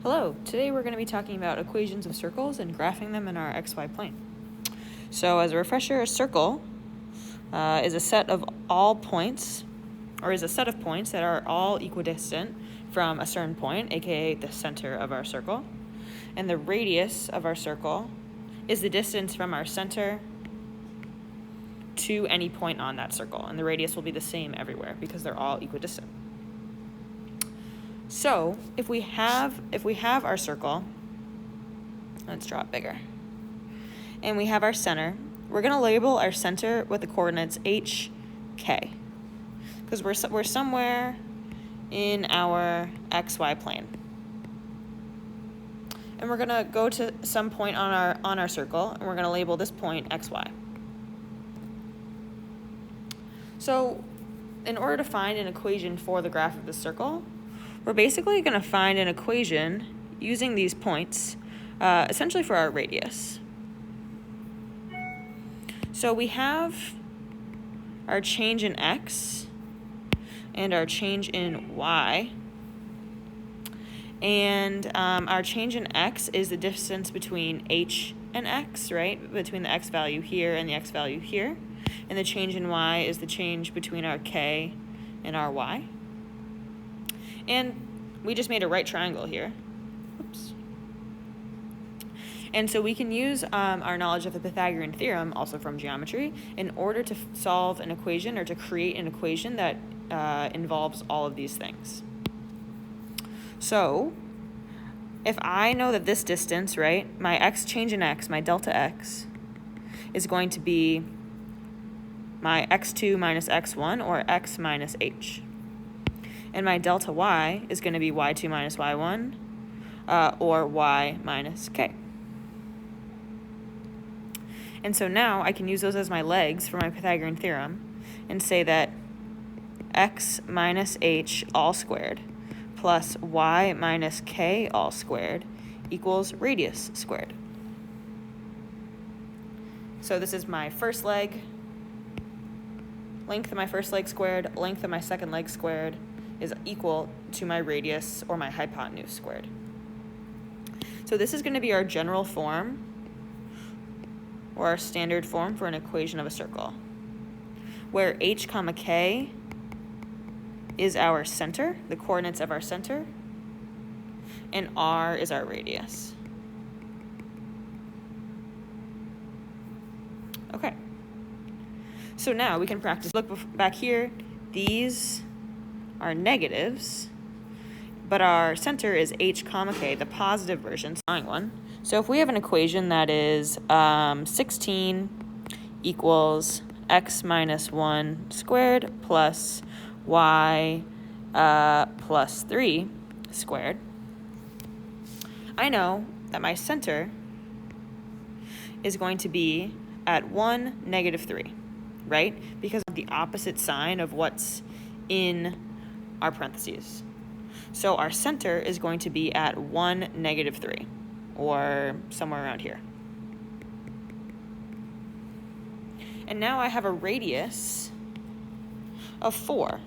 Hello, today we're going to be talking about equations of circles and graphing them in our xy plane. So as a refresher, a circle is a set of all points, or is a set of points that are all equidistant from a certain point, aka the center of our circle. And the radius of our circle is the distance from our center to any point on that circle. And the radius will be the same everywhere because they're all equidistant. So if we have our circle, let's draw it bigger, and we have our center, we're going to label our center with the coordinates h, k, because we're somewhere in our xy plane. And we're going to go to some point on our circle, and we're going to label this point xy. So in order to find an equation for the graph of the circle, we're basically going to find an equation using these points, essentially for our radius. So we have our change in x and our change in y. And our change in x is the distance between h and x, right? Between the x value here and the x value here. And the change in y is the change between our k and our y. And we just made a right triangle here. Oops. And so we can use our knowledge of the Pythagorean Theorem, also from geometry, in order to solve an equation or to create an equation that involves all of these things. So if I know that this distance, right, my change in x, my delta x, is going to be my x2 minus x1, or x minus h. And my delta y is going to be y2 minus y1, or y minus k. And so now I can use those as my legs for my Pythagorean theorem and say that x minus h all squared plus y minus k all squared equals radius squared. So this is my first leg, length of my first leg squared, length of my second leg squared, is equal to my radius, or my hypotenuse, squared. So this is going to be our general form, or our standard form for an equation of a circle, where h comma k is our center, the coordinates of our center, and r is our radius. Okay. So now we can practice. Look back here. These are negatives, but our center is h comma k, the positive version, one. So if we have an equation that is 16 equals x minus 1 squared plus y plus 3 squared, I know that my center is going to be at 1, negative 3, right? Because of the opposite sign of what's in our parentheses. So our center is going to be at 1, negative 3, or somewhere around here. And now I have a radius of 4.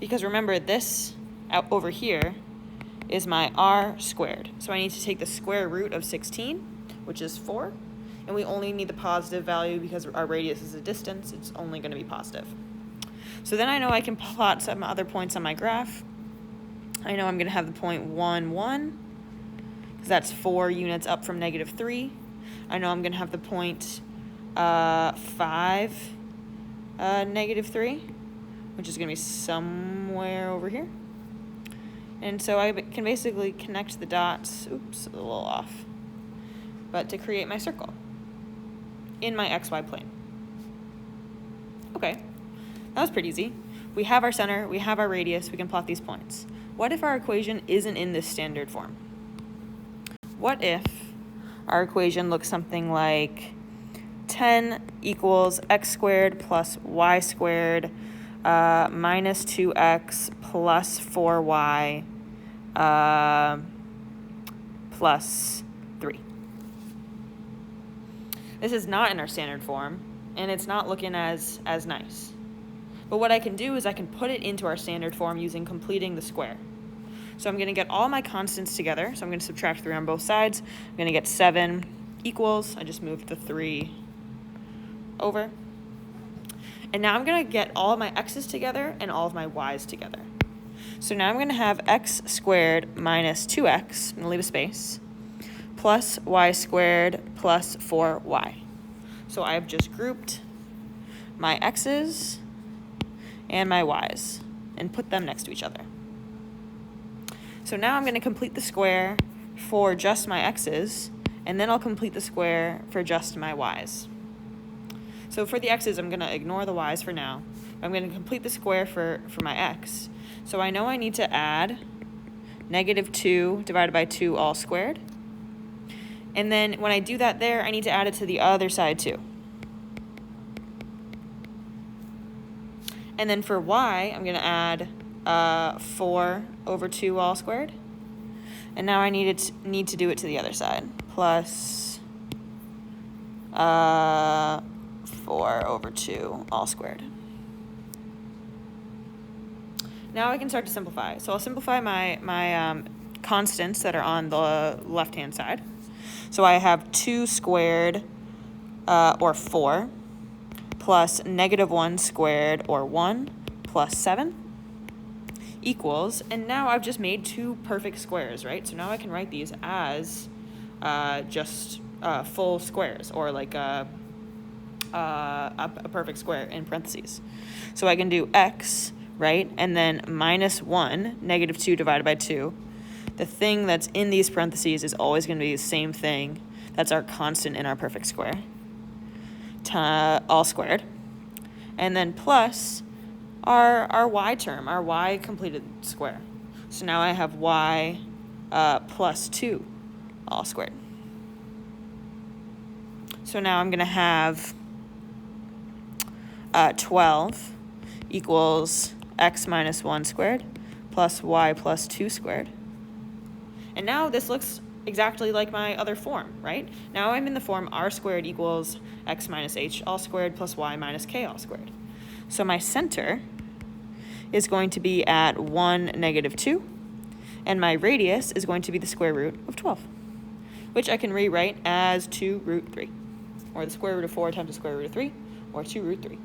Because remember, this out over here is my r squared. So I need to take the square root of 16, which is 4. And we only need the positive value because our radius is a distance. It's only going to be positive. So then I know I can plot some other points on my graph. I know I'm going to have the point 1, 1, because that's 4 units up from negative 3. I know I'm going to have the point 5, negative 3, which is going to be somewhere over here. And so I can basically connect the dots, oops, a little off, but to create my circle in my xy plane. Okay. That was pretty easy. We have our center, we have our radius, we can plot these points. What if our equation isn't in this standard form? What if our equation looks something like 10 equals x squared plus y squared minus 2x plus 4y plus 3? This is not in our standard form, and it's not looking as nice. But what I can do is I can put it into our standard form using completing the square. So I'm going to get all my constants together. So I'm going to subtract 3 on both sides. I'm going to get 7 equals, I just moved the 3 over. And now I'm going to get all of my x's together and all of my y's together. So now I'm going to have x squared minus 2x, I'm going to leave a space, plus y squared plus 4y. So I have just grouped my x's and my y's and put them next to each other. So now I'm going to complete the square for just my x's, and then I'll complete the square for just my y's. So for the x's, I'm going to ignore the y's for now. I'm going to complete the square for my x. So I know I need to add -2 divided by 2 all squared. And then when I do that there, I need to add it to the other side too. And then for y, I'm going to add 4 over 2 all squared. And now I need to do it to the other side. Plus 4 over 2 all squared. Now I can start to simplify. So I'll simplify my constants that are on the left-hand side. So I have 2 squared, or 4, plus -1 squared, or 1, plus 7, equals, and now I've just made 2 perfect squares, right? So now I can write these as just full squares, or like a perfect square in parentheses. So I can do x, right, and then -1, -2 divided by 2. The thing that's in these parentheses is always going to be the same thing. That's our constant in our perfect square, all squared. And then plus our y term, our y completed square. So now I have y plus 2 all squared. So now I'm going to have 12 equals x minus 1 squared plus y plus 2 squared. And now this looks exactly like my other form, right? Now I'm in the form r squared equals x minus h all squared plus y minus k all squared. So my center is going to be at 1, -2, and my radius is going to be the square root of 12, which I can rewrite as 2 root 3, or the square root of 4 times the square root of 3, or 2 root 3.